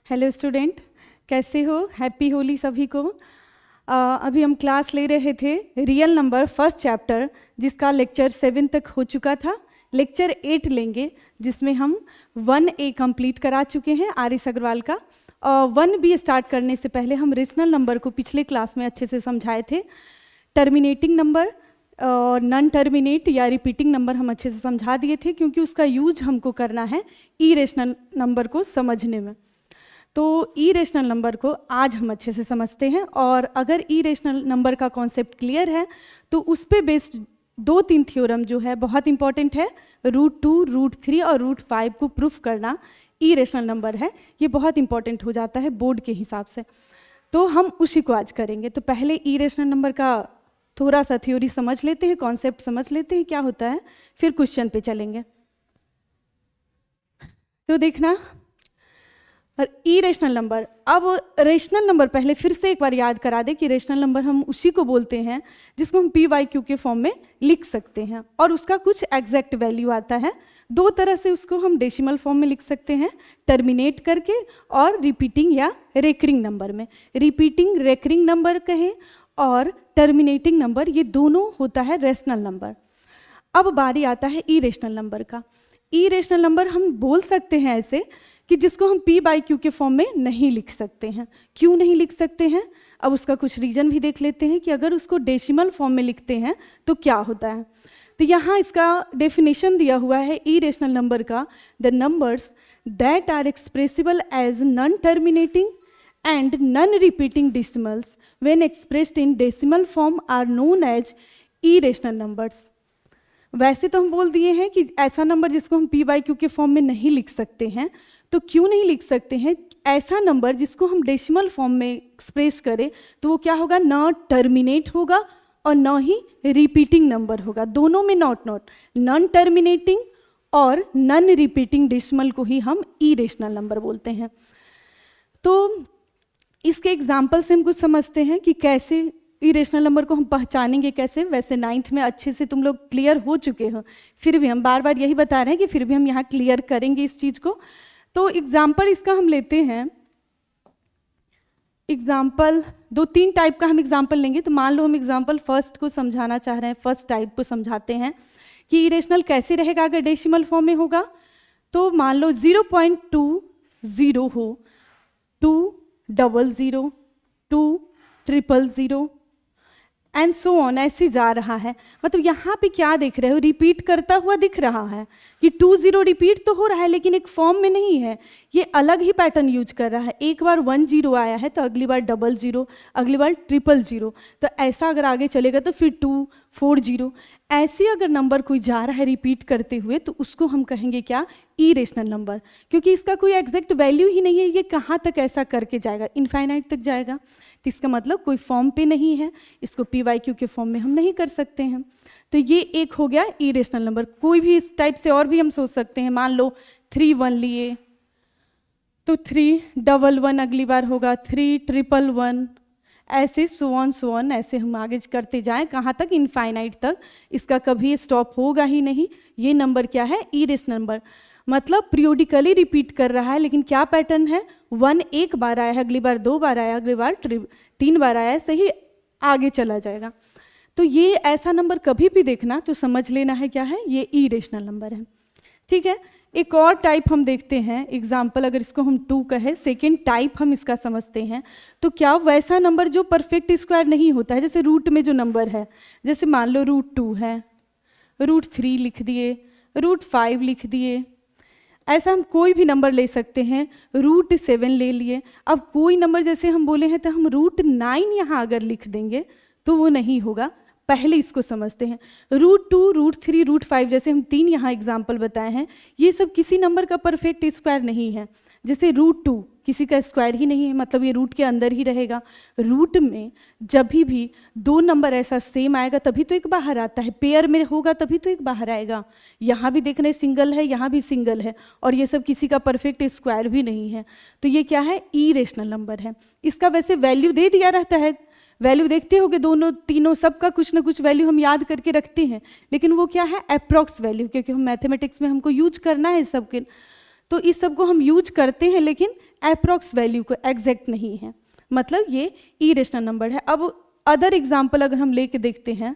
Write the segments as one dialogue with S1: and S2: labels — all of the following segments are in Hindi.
S1: हेलो स्टूडेंट, कैसे हो? हैप्पी होली सभी को। अभी हम क्लास ले रहे थे रियल नंबर फर्स्ट चैप्टर, जिसका लेक्चर 7 तक हो चुका था। लेक्चर 8 लेंगे, जिसमें हम 1A कंप्लीट करा चुके हैं आरिस अग्रवाल का। 1B स्टार्ट करने से पहले हम रेशनल नंबर को पिछले क्लास में अच्छे से समझाए थे। टर्मिनेटिंग नंबर और नॉन टर्मिनेट या रिपीटिंग नंबर हम अच्छे से समझा दिए थे, क्योंकि उसका यूज हमको करना है इरेशनल नंबर को समझने में। तो इरेशनल नंबर को आज हम अच्छे से समझते हैं, और अगर इरेशनल नंबर का कॉन्सेप्ट क्लियर है तो उस पे बेस्ड 2-3 थ्योरम जो है बहुत इंपॉर्टेंट है। √2, √3 और √5 को प्रूफ करना इरेशनल नंबर है, ये बहुत इंपॉर्टेंट हो जाता है बोर्ड के हिसाब से। तो हम उसी को आज करेंगे। तो पहले इरेशनल नंबर का थोड़ा सा थ्योरी समझ लेते हैं, कॉन्सेप्ट समझ लेते हैं क्या होता है, फिर क्वेश्चन पे चलेंगे। तो देखना, इरेशनल नंबर। अब रेशनल नंबर पहले फिर से एक बार याद करा दे कि रेशनल नंबर हम उसी को बोलते हैं जिसको हम PYQ के फॉर्म में लिख सकते हैं, और उसका कुछ एग्जैक्ट वैल्यू आता है। 2 तरह से उसको हम डेसिमल फॉर्म में लिख सकते हैं, टर्मिनेट करके और रिपीटिंग या रेकरिंग नंबर में। रिपीटिंग रेकरिंग नंबर कहें और टर्मिनेटिंग नंबर, ये दोनों होता है रेशनल नंबर। अब बारी आता है इरेशनल नंबर का। इरेशनल नंबर हम बोल सकते हैं ऐसे कि जिसको हम P/Q के फॉर्म में नहीं लिख सकते हैं। क्यों नहीं लिख सकते हैं? अब उसका कुछ रीजन भी देख लेते हैं कि अगर उसको डेसिमल फॉर्म में लिखते हैं तो क्या होता है। तो यहाँ इसका डेफिनेशन दिया हुआ है इरेशनल नंबर का: the numbers that are expressible as non terminating and non repeating decimals when expressed in decimal form are known as irrational numbers. वैसे तो हम बोल दिए हैं कि ऐसा नंबर जिसको हम P/Q के फॉर्म में नहीं लिख सकते हैं। तो क्यों नहीं लिख सकते हैं? ऐसा नंबर जिसको हम डेसिमल फॉर्म में एक्सप्रेस करें तो वो क्या होगा? ना टर्मिनेट होगा और ना ही रिपीटिंग नंबर होगा। दोनों में नॉट नॉन टर्मिनेटिंग और नॉन रिपीटिंग डेसिमल को ही हम इरेशनल नंबर बोलते हैं। तो इसके एग्जाम्पल से हम कुछ समझते हैं कि कैसे इरेशनल नंबर को हम पहचानेंगे कैसे। वैसे 9th में अच्छे से तुम लोग क्लियर हो चुके हो, फिर भी हम बार बार यही बता रहे हैं कि फिर भी हम यहाँ क्लियर करेंगे इस चीज़ को। तो एग्जाम्पल इसका हम लेते हैं। एग्जाम्पल 2-3 टाइप का हम एग्जाम्पल लेंगे। तो मान लो हम एग्जाम्पल फर्स्ट को समझाना चाह रहे हैं, फर्स्ट टाइप को समझाते हैं कि इरेशनल कैसे रहेगा अगर डेसिमल फॉर्म में होगा। तो मान लो 0.20 हो, 200, 200 एंड सो ऑन, ऐसे जा रहा है। मतलब यहाँ पे क्या देख रहे हो? रिपीट करता हुआ दिख रहा है कि 20 रिपीट तो हो रहा है, लेकिन एक फॉर्म में नहीं है। ये अलग ही पैटर्न यूज कर रहा है। एक बार 10 आया है तो अगली बार 00, अगली बार 000। तो ऐसा अगर आगे चलेगा तो फिर 240। ऐसे अगर नंबर कोई जा रहा है रिपीट करते हुए तो उसको हम कहेंगे क्या? इरेशनल नंबर, क्योंकि इसका कोई एग्जैक्ट वैल्यू ही नहीं है। ये कहाँ तक ऐसा करके जाएगा? इनफाइनाइट तक जाएगा। तो इसका मतलब कोई फॉर्म पे नहीं है, इसको P/Q के फॉर्म में हम नहीं कर सकते हैं। तो ये एक हो गया इरेशनल नंबर। कोई भी इस टाइप से और भी हम सोच सकते हैं। मान लो 3-1 लिए तो 311 अगली बार होगा, 311, ऐसे सो ऑन ऐसे हम आगे करते जाएं कहाँ तक? इनफाइनाइट तक। इसका कभी स्टॉप होगा ही नहीं। ये नंबर क्या है? Irrational number. मतलब पीरियोडिकली रिपीट कर रहा है, लेकिन क्या पैटर्न है? 1 एक बार आया है, अगली बार 2 बार आया, अगली बार 3 बार आया, सही आगे चला जाएगा। तो ये ऐसा नंबर कभी भी देखना तो समझ लेना है क्या है? ये इरेशनल नंबर है। ठीक है, एक और टाइप हम देखते हैं। एग्जाम्पल अगर इसको हम 2 कहें, सेकेंड टाइप हम इसका समझते हैं। तो क्या वैसा नंबर जो परफेक्ट स्क्वायर नहीं होता है, जैसे रूट में जो नंबर है, जैसे मान लो √2 है, √3 लिख दिए, √5 लिख दिए। ऐसा हम कोई भी नंबर ले सकते हैं। √7 ले लिए। अब कोई नंबर जैसे हम बोले हैं तो हम √9 यहाँ अगर लिख देंगे तो वो नहीं होगा। पहले इसको समझते हैं। √2, √3, √5 जैसे हम 3 यहाँ एग्जाम्पल बताए हैं, ये सब किसी नंबर का परफेक्ट स्क्वायर नहीं है। जैसे √2 किसी का स्क्वायर ही नहीं है, मतलब ये रूट के अंदर ही रहेगा। रूट में जब भी 2 नंबर ऐसा सेम आएगा तभी तो एक बाहर आता है, पेयर में होगा तभी तो एक बाहर आएगा। यहाँ भी देख रहे सिंगल है, यहाँ भी सिंगल है, और ये सब किसी का परफेक्ट स्क्वायर भी नहीं है। तो ये क्या है? इरेशनल नंबर है। इसका वैसे वैल्यू दे दिया रहता है। वैल्यू देखते होगे, दोनों तीनों सबका कुछ ना कुछ वैल्यू हम याद करके रखते हैं, लेकिन वो क्या है? अप्रॉक्स वैल्यू, क्योंकि हम मैथमेटिक्स में हमको यूज करना है सबके। तो इस सब को हम यूज करते हैं, लेकिन अप्रॉक्स वैल्यू को, एग्जैक्ट नहीं है, मतलब ये इरेशनल नंबर है। अब अदर एग्जाम्पल अगर हम लेके देखते हैं,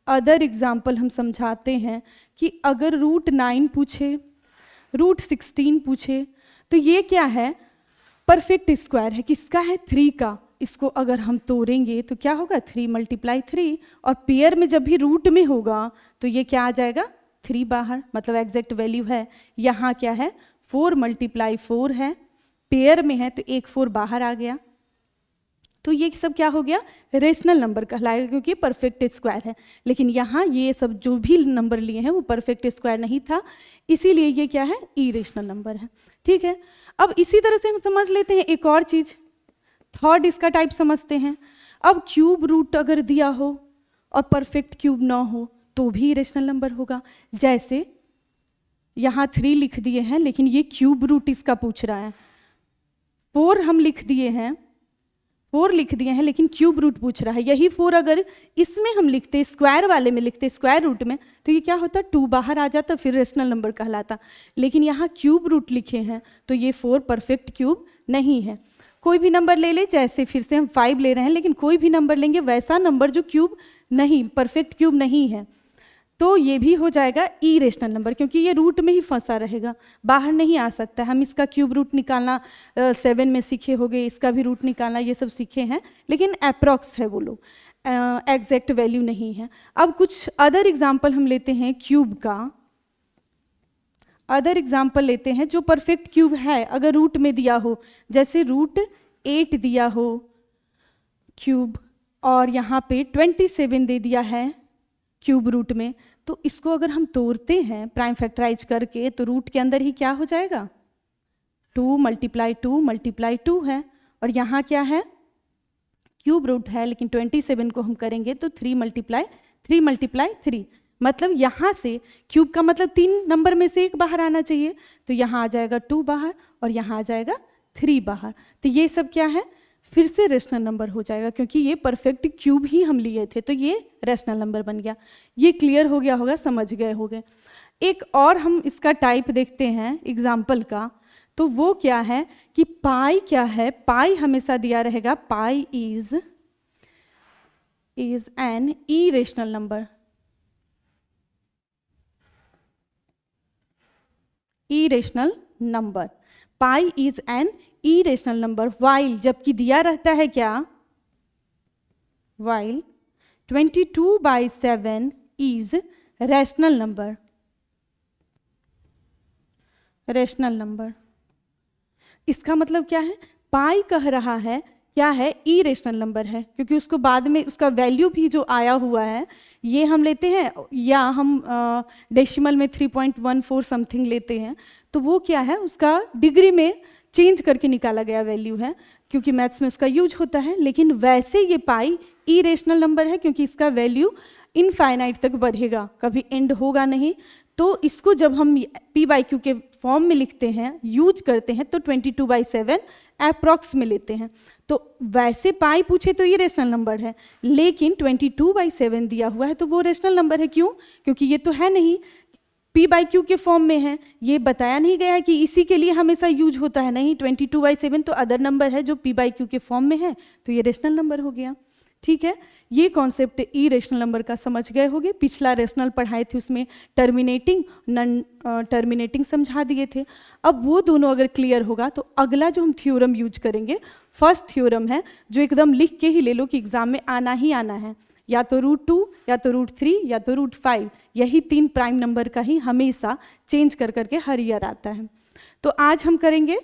S1: अदर एग्जाम्पल हम समझाते हैं कि अगर √9 पूछे, √16 पूछे, तो ये क्या है, परफेक्ट स्क्वायर है, किसका है, 3 का। इसको अगर हम तोड़ेंगे तो क्या होगा, 3 × 3, और पेयर में जब भी रूट में होगा तो ये क्या आ जाएगा, 3 बाहर, मतलब एग्जैक्ट वैल्यू है। यहाँ क्या है, 4 × 4 है, पेयर में है तो एक 4 बाहर आ गया, तो ये सब क्या हो गया, रेशनल नंबर कहलाएगा, क्योंकि परफेक्ट स्क्वायर है। लेकिन यहाँ ये सब जो भी नंबर लिए हैं वो परफेक्ट स्क्वायर नहीं था, इसीलिए ये क्या है, इरेशनल नंबर है। ठीक है, अब इसी तरह से हम समझ लेते हैं एक और चीज़, थर्ड इसका टाइप समझते हैं। अब क्यूब रूट अगर दिया हो और परफेक्ट क्यूब ना हो तो भी इरेशनल नंबर होगा। जैसे यहाँ 3 लिख दिए हैं लेकिन ये क्यूब रूट इसका पूछ रहा है, 4 हम लिख दिए हैं, 4 लिख दिए हैं लेकिन क्यूब रूट पूछ रहा है। यही 4 अगर इसमें हम लिखते, स्क्वायर वाले में लिखते, स्क्वायर रूट में, तो ये क्या होता, 2 बाहर आ जाता, फिर रेशनल नंबर कहलाता। लेकिन यहाँ क्यूब रूट लिखे हैं तो ये 4 परफेक्ट क्यूब नहीं है। कोई भी नंबर ले ले, जैसे फिर से हम 5 ले रहे हैं, लेकिन कोई भी नंबर लेंगे वैसा नंबर जो क्यूब नहीं, परफेक्ट क्यूब नहीं है, तो ये भी हो जाएगा इरेशनल नंबर, क्योंकि ये रूट में ही फंसा रहेगा, बाहर नहीं आ सकता। हम इसका क्यूब रूट निकालना 7 में सीखे होंगे, इसका भी रूट निकालना ये सब सीखे हैं, लेकिन अप्रॉक्स है वो लोग, एग्जैक्ट वैल्यू नहीं है। अब कुछ अदर एग्जाम्पल हम लेते हैं क्यूब का, अदर एग्जाम्पल लेते हैं जो परफेक्ट क्यूब है, अगर रूट में दिया हो, जैसे √8 दिया हो क्यूब और यहाँ पे 27 दे दिया है क्यूब रूट में, तो इसको अगर हम तोड़ते हैं प्राइम फैक्टराइज करके तो रूट के अंदर ही क्या हो जाएगा, 2 × 2 × 2 है, और यहाँ क्या है, क्यूब रूट है लेकिन 27 को हम करेंगे तो 3 × 3, मतलब यहाँ से क्यूब का मतलब 3 नंबर में से एक बाहर आना चाहिए, तो यहाँ आ जाएगा 2 बाहर और यहाँ आ जाएगा 3 बाहर। तो ये सब क्या है, फिर से रेशनल नंबर हो जाएगा, क्योंकि ये परफेक्ट क्यूब ही हम लिए थे, तो ये रेशनल नंबर बन गया। ये क्लियर हो गया होगा, समझ गए होंगे। एक और हम इसका टाइप देखते हैं एग्जाम्पल का, तो वो क्या है कि पाई क्या है, पाई हमेशा दिया रहेगा, pi is an irrational number, irrational number, pi is an irrational number, while जबकि दिया रहता है क्या, while 22/7 is rational number, rational number. इसका मतलब क्या है, पाई कह रहा है क्या है, इरेशनल नंबर है, क्योंकि उसको बाद में उसका वैल्यू भी जो आया हुआ है ये हम लेते हैं, या हम डेसिमल में 3.14 समथिंग लेते हैं, तो वो क्या है, उसका डिग्री में चेंज करके निकाला गया वैल्यू है, क्योंकि मैथ्स में उसका यूज होता है। लेकिन वैसे ये पाई इरेशनल नंबर है, क्योंकि इसका वैल्यू इनफाइनाइट तक बढ़ेगा, कभी एंड होगा नहीं। तो इसको जब हम p/q के फॉर्म में लिखते हैं, यूज करते हैं, तो 22/7 अप्रॉक्स में लेते हैं। तो वैसे पाई पूछे तो ये रेशनल नंबर है, लेकिन 22/7 दिया हुआ है तो वो रेशनल नंबर है। क्यों, क्योंकि ये तो है नहीं, p/q के फॉर्म में है, ये बताया नहीं गया है कि इसी के लिए हमेशा यूज होता है, नहीं, 22/7 तो अदर नंबर है जो p/q के फॉर्म में है, तो ये रेशनल नंबर हो गया। ठीक है, ये कॉन्सेप्ट इरेशनल नंबर का समझ गए होंगे। पिछला रेशनल पढ़ाए थे उसमें टर्मिनेटिंग, नॉन टर्मिनेटिंग समझा दिए थे। अब वो दोनों अगर क्लियर होगा तो अगला जो हम थ्योरम यूज करेंगे, फर्स्ट थ्योरम है जो एकदम लिख के ही ले लो कि एग्जाम में आना ही आना है, या तो √2 या तो √3 या तो √5, यही 3 प्राइम नंबर का ही हमेशा चेंज कर करके हर ईयर आता है। तो आज हम करेंगे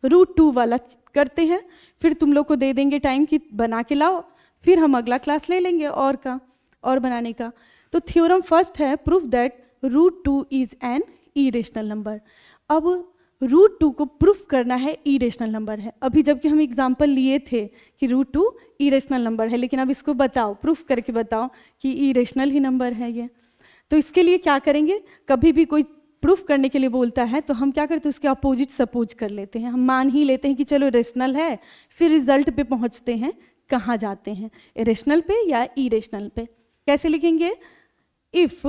S1: √2 वाला करते हैं, फिर तुम लोग को दे देंगे टाइम कि बना के लाओ, फिर हम अगला क्लास ले लेंगे और बनाने का। तो थ्योरम फर्स्ट है, proof that √2 is an irrational number. अब √2 को प्रूफ करना है इरेशनल नंबर है। अभी जबकि हम एग्जाम्पल लिए थे कि √2 इरेशनल नंबर है, लेकिन अब इसको बताओ, प्रूफ करके बताओ कि इरेशनल ही नंबर है ये। तो इसके लिए क्या करेंगे, कभी भी कोई प्रूफ करने के लिए बोलता है तो हम क्या करते हैं, उसके अपोजिट सपोज कर लेते हैं। हम मान ही लेते हैं कि चलो रेशनल है, फिर रिजल्ट पे पहुंचते हैं, कहाँ जाते हैं, रेशनल पे या इरेशनल पे। कैसे लिखेंगे, if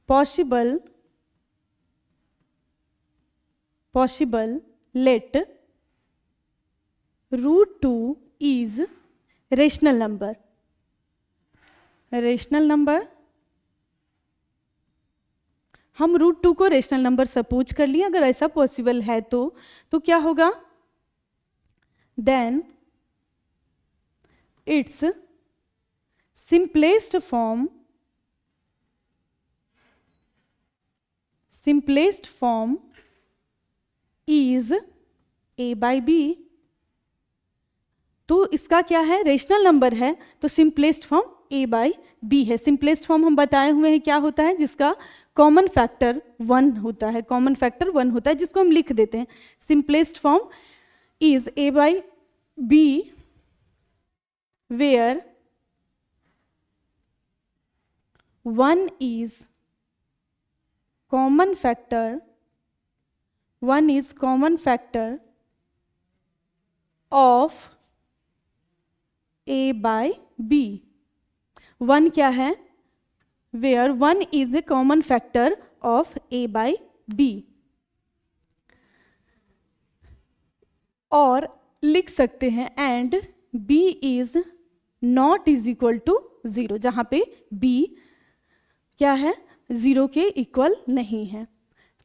S1: possible possible let √2 is rational number. Rational number, हम √2 को रेशनल नंबर सपोज कर लिए, अगर ऐसा पॉसिबल है तो क्या होगा, then its simplest form is a/b. तो इसका क्या है, रेशनल नंबर है तो सिंपलेस्ट फॉर्म a/b है. सिंपलेस्ट फॉर्म हम बताए हुए हैं क्या होता है, जिसका कॉमन फैक्टर 1 होता है, कॉमन फैक्टर 1 होता है, जिसको हम लिख देते हैं. Simplest form is a/b where 1 is common factor of a/b. 1 क्या है, where 1 is the common factor of a/b. और लिख सकते हैं and b is not is equal to 0, जहाँ पे b क्या है, 0 के इक्वल नहीं है.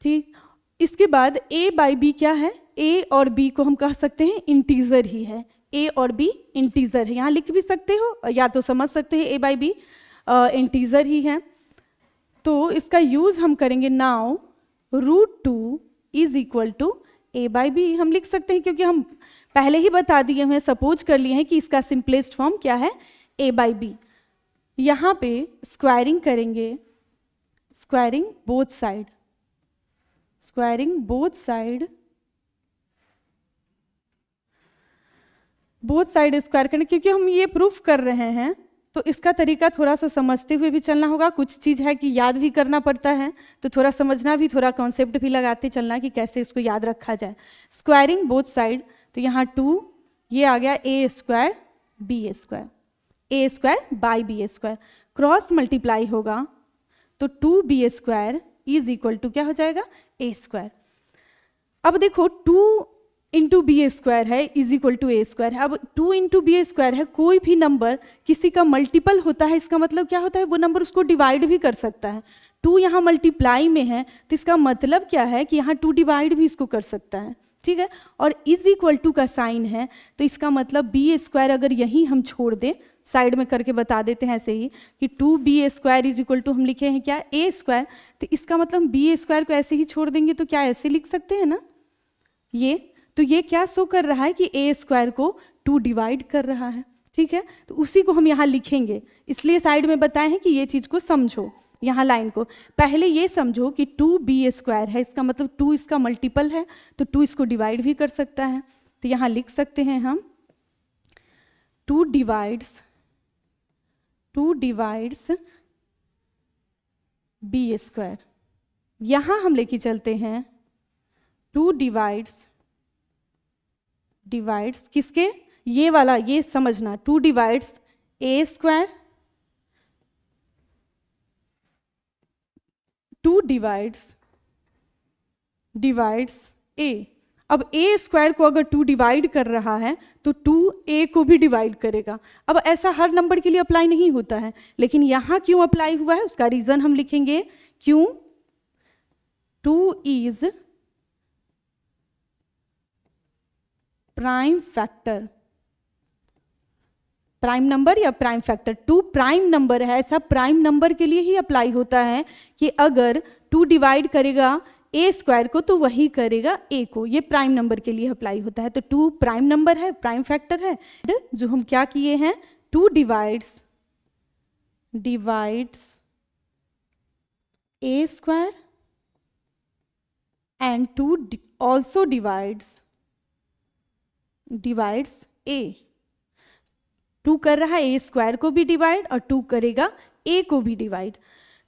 S1: ठीक, इसके बाद a/b क्या है, a और b को हम कह सकते हैं इंटीजर ही है, a और b इंटीजर है. यहाँ लिख भी सकते हो या तो समझ सकते हैं a/b इंटीजर ही है. तो इसका यूज हम करेंगे now, √2 is equal to a/b हम लिख सकते हैं, क्योंकि हम पहले ही बता दिए हैं, सपोज कर लिए हैं कि इसका सिंपलेस्ट फॉर्म क्या है, a/b. यहाँ पे स्क्वायरिंग करेंगे, स्क्वायरिंग बोथ साइड स्क्वायर करने, क्योंकि हम ये प्रूफ कर रहे हैं तो इसका तरीका थोड़ा सा समझते हुए भी चलना होगा. कुछ चीज़ है कि याद भी करना पड़ता है, तो थोड़ा समझना भी, थोड़ा कॉन्सेप्ट भी लगाते चलना कि कैसे इसको याद रखा जाए. स्क्वायरिंग बोथ साइड, तो यहाँ 2 ये आ गया a² by b², cross multiply होगा तो 2b² इज इक्वल टू क्या हो जाएगा, a². अब देखो 2 इंटू b² है इज इक्वल टू a². अब 2 इंटू b² है, कोई भी नंबर किसी का मल्टीपल होता है, इसका मतलब क्या होता है, वो नंबर उसको डिवाइड भी कर सकता है. 2 यहाँ मल्टीप्लाई में है तो इसका मतलब क्या है कि यहाँ 2 डिवाइड भी इसको कर सकता है. ठीक है, और इज इक्वल टू का साइन है तो इसका मतलब b² अगर यहीं हम छोड़ दें, साइड में करके बता देते हैं ऐसे ही कि 2b² इज इक्वल टू हम लिखे हैं क्या, a², तो इसका मतलब b² को ऐसे ही छोड़ देंगे तो क्या ऐसे लिख सकते हैं ना ये. तो ये क्या शो कर रहा है कि a² को 2 डिवाइड कर रहा है. ठीक है, तो उसी को हम यहाँ लिखेंगे, इसलिए साइड में बताए हैं कि ये चीज़ को समझो. यहाँ लाइन को पहले ये समझो कि 2b² है, इसका मतलब 2 इसका मल्टीपल है तो 2 इसको डिवाइड भी कर सकता है. तो यहाँ लिख सकते हैं हम 2 डिवाइड्स b². यहाँ हम लेके चलते हैं 2 डिवाइड्स किसके, ये वाला, ये समझना, 2 डिवाइड्स a², 2 डिवाइड्स a. अब a² को अगर 2 डिवाइड कर रहा है तो 2a को भी डिवाइड करेगा. अब ऐसा हर नंबर के लिए अप्लाई नहीं होता है, लेकिन यहाँ क्यों अप्लाई हुआ है उसका रीज़न हम लिखेंगे. क्यों, 2 is prime factor, prime number या प्राइम फैक्टर, 2 प्राइम नंबर है. ऐसा प्राइम नंबर के लिए ही अप्लाई होता है कि अगर 2 डिवाइड करेगा a² को तो वही करेगा a को, ये प्राइम नंबर के लिए अप्लाई होता है. तो 2 प्राइम नंबर है, प्राइम फैक्टर है. जो हम क्या किए हैं, 2 divides a² and 2 also divides a. 2 कर रहा है a² को भी डिवाइड और 2 करेगा a को भी डिवाइड.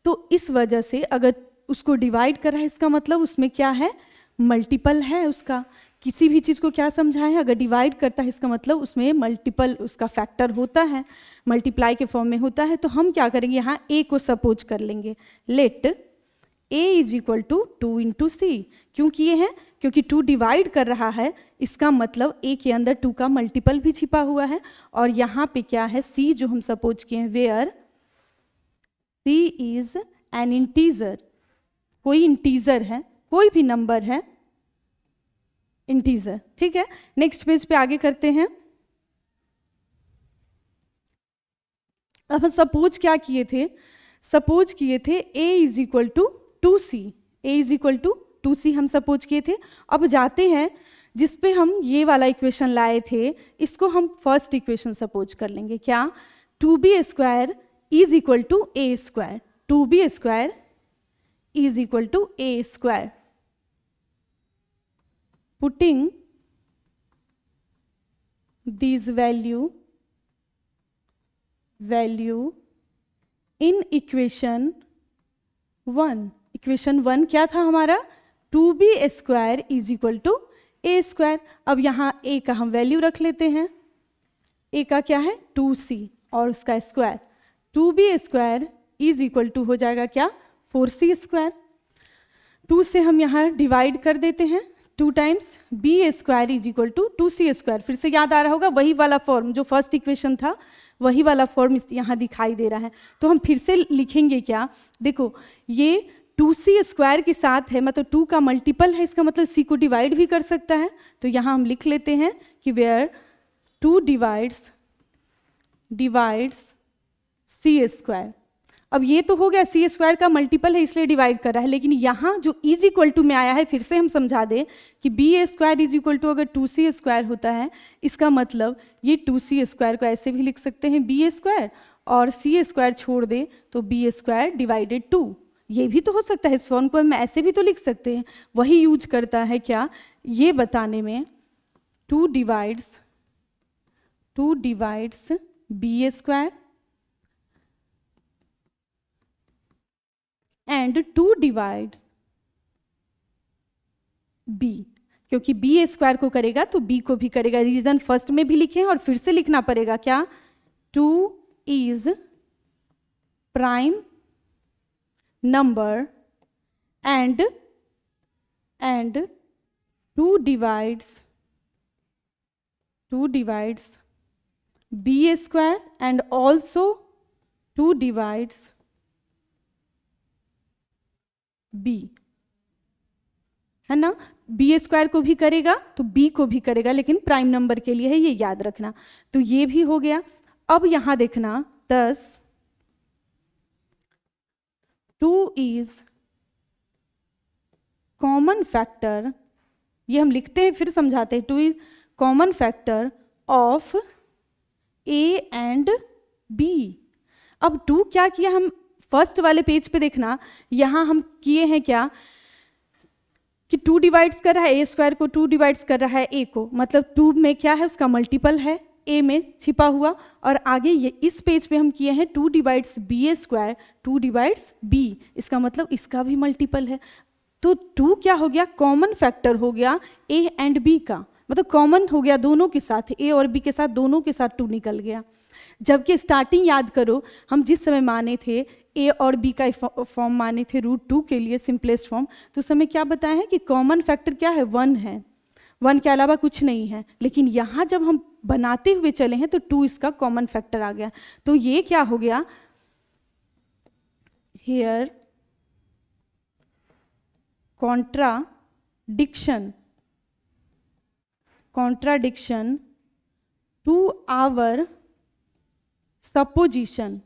S1: तो इस वजह से अगर उसको डिवाइड कर रहा है इसका मतलब उसमें क्या है, मल्टीपल है उसका. किसी भी चीज़ को क्या समझाएं, अगर डिवाइड करता है इसका मतलब उसमें मल्टीपल उसका फैक्टर होता है, मल्टीप्लाई के फॉर्म में होता है. तो हम क्या करेंगे, यहाँ a को सपोज कर लेंगे, let a is equal to 2 into c. क्यों किए हैं, क्योंकि 2 डिवाइड कर रहा है, इसका मतलब a के अंदर 2 का मल्टीपल भी छिपा हुआ है। और यहाँ पे क्या है, c जो हम सपोज किए हैं, where c is an integer, कोई इंटीजर है, कोई भी नंबर है इंटीजर। ठीक है, नेक्स्ट पेज पे आगे करते हैं। अब सपोज क्या किए थे, सपोज किए थे a is equal to 2c, a is equal to 2c हम सपोज किए थे। अब जाते हैं जिस पे हम ये वाला इक्वेशन लाए थे, इसको हम फर्स्ट इक्वेशन सपोज कर लेंगे। क्या, 2b square is equal to a square, 2b square is equal to a square. Putting this value in equation 1, equation 1 क्या था हमारा, 2b square is equal to a square. अब यहाँ a का हम वैल्यू रख लेते हैं, a का क्या है 2c और उसका square, 2b square is equal to हो जाएगा क्या 4c स्क्वायर। 2 से हम यहाँ डिवाइड कर देते हैं, 2 times b square is equal to 2c square. फिर से याद आ रहा होगा, वही वाला फॉर्म जो फर्स्ट इक्वेशन था, वही वाला फॉर्म यहाँ दिखाई दे रहा है। तो हम फिर से लिखेंगे क्या, देखो ये 2c स्क्वायर के साथ है, मतलब 2 का मल्टीपल है, इसका मतलब c को डिवाइड भी कर सकता है। तो यहाँ हम लिख लेते हैं कि वेयर 2 डिवाइड्स c स्क्वायर। अब ये तो हो गया c स्क्वायर का मल्टीपल है इसलिए डिवाइड कर रहा है, लेकिन यहाँ जो इज इक्वल टू में आया है, फिर से हम समझा दें कि b square is equal to अगर 2c स्क्वायर होता है, इसका मतलब ये 2c स्क्वायर को ऐसे भी लिख सकते हैं b स्क्वायर, और c स्क्वायर छोड़ दें तो b स्क्वायर डिवाइडेड 2, ये भी तो हो सकता है। इस फॉर्म को हम ऐसे भी तो लिख सकते हैं, वही यूज करता है क्या, ये बताने में 2 divides b square and 2 divide b, क्योंकि b स्क्वायर को करेगा तो b को भी करेगा। रीजन फर्स्ट में भी लिखे और फिर से लिखना पड़ेगा क्या, 2 is prime number and 2 divides b square and also 2 divides b, है ना। b स्क्वायर को भी करेगा तो b को भी करेगा, लेकिन प्राइम नंबर के लिए है, ये याद रखना। तो ये भी हो गया। अब यहां देखना 10 2 इज कॉमन फैक्टर, ये हम लिखते हैं फिर समझाते हैं, 2 is common factor of a and b। अब 2 क्या किया, हम फर्स्ट वाले पेज पे देखना, यहाँ हम किए हैं क्या कि 2 डिवाइड्स कर रहा है a स्क्वायर को, 2 डिवाइड्स कर रहा है a को, मतलब 2 में क्या है उसका मल्टीपल है a में छिपा हुआ। और आगे ये इस पेज पे हम किए हैं 2 divides b square, 2 divides b, इसका मतलब इसका भी मल्टीपल है। तो 2 क्या हो गया, कॉमन फैक्टर हो गया a एंड b का, मतलब कॉमन हो गया दोनों के साथ, a और b के साथ, दोनों के साथ 2 निकल गया। जबकि स्टार्टिंग याद करो, हम जिस समय माने थे a और b का फॉर्म माने थे √2 के लिए सिंपलेस्ट फॉर्म, तो उस समय क्या बताया है कि कॉमन फैक्टर क्या है 1 है, 1 के अलावा कुछ नहीं है। लेकिन यहाँ जब हम बनाते हुए चले हैं तो 2 इसका कॉमन फैक्टर आ गया। तो ये क्या हो गया, here contradiction to our supposition,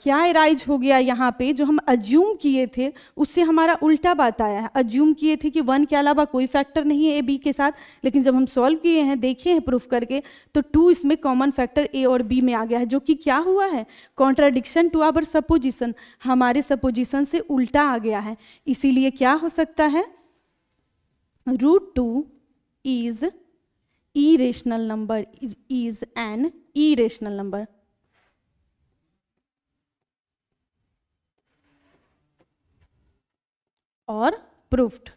S1: क्या अराइज हो गया यहाँ पे, जो हम अज्यूम किए थे उससे हमारा उल्टा बात आया है। अज्यूम किए थे कि 1 के अलावा कोई फैक्टर नहीं है a b के साथ, लेकिन जब हम सॉल्व किए हैं, देखे हैं प्रूफ करके, तो 2 इसमें कॉमन फैक्टर a और b में आ गया है, जो कि क्या हुआ है, कॉन्ट्राडिक्शन टू आवर सपोजिशन, हमारे सपोजिशन से उल्टा आ गया है। इसीलिए क्या हो सकता है, √2 is irrational number, is an irrational number। और प्रूफ्ड,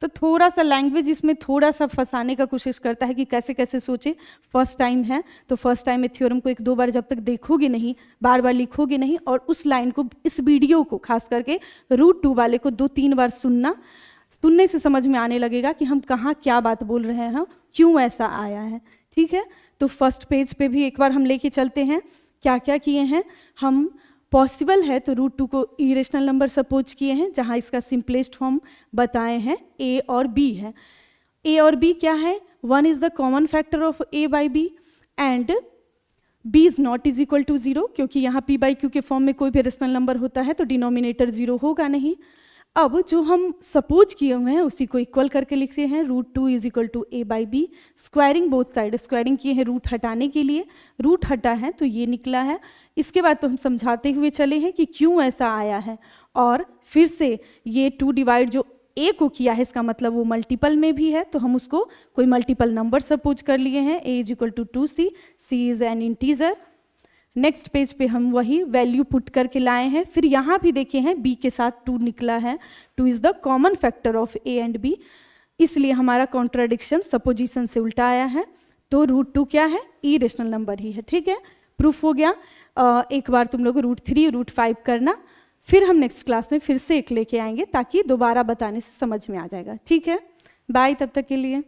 S1: तो थोड़ा सा लैंग्वेज इसमें थोड़ा सा फंसाने का कोशिश करता है कि कैसे कैसे सोचे। फर्स्ट टाइम है तो फर्स्ट टाइम में थ्योरम को एक दो बार जब तक देखोगे नहीं, बार बार लिखोगे नहीं, और उस लाइन को, इस वीडियो को खास करके √2 वाले को 2-3 बार सुनने से समझ में आने लगेगा कि हम कहाँ क्या बात बोल रहे हैं, क्यों ऐसा आया है। ठीक है, तो फर्स्ट पेज पे भी एक बार हम लेके चलते हैं क्या क्या किए हैं हम। पॉसिबल है तो √2 को इरेशनल नंबर सपोज किए हैं, जहाँ इसका सिंपलेस्ट फॉर्म बताए हैं a और b है। a और b क्या है? 1 is the common factor of a by b and b is not is equal to 0, क्योंकि यहाँ p बाई q के फॉर्म में कोई भी रेशनल नंबर होता है तो डिनोमिनेटर 0 होगा नहीं। अब जो हम सपोज किए हुए हैं उसी को इक्वल करके लिख रहे हैं, √2 is equal to a by b। Squaring both side, squaring किए हैं रूट हटाने के लिए, रूट हटा है तो ये निकला है। इसके बाद तो हम समझाते हुए चले हैं कि क्यों ऐसा आया है, और फिर से ये 2 डिवाइड जो a को किया है इसका मतलब वो मल्टीपल में भी है, तो हम उसको कोई मल्टीपल नंबर सपोज कर लिए हैं। a is equal to 2c, c is an integer. Next page पे हम वही वैल्यू पुट करके लाए हैं। फिर यहाँ भी देखे हैं b के साथ 2 निकला है, 2 is the common factor of a and b, इसलिए हमारा कॉन्ट्राडिक्शन सपोजिशन से उल्टा आया है। तो √2 क्या है? इरेशनल नंबर ही है। ठीक है, प्रूफ हो गया। एक बार तुम लोग √3 √5 करना, फिर हम नेक्स्ट क्लास में फिर से एक लेके आएंगे ताकि दोबारा बताने से समझ में आ जाएगा। ठीक है, बाय तब तक के लिए।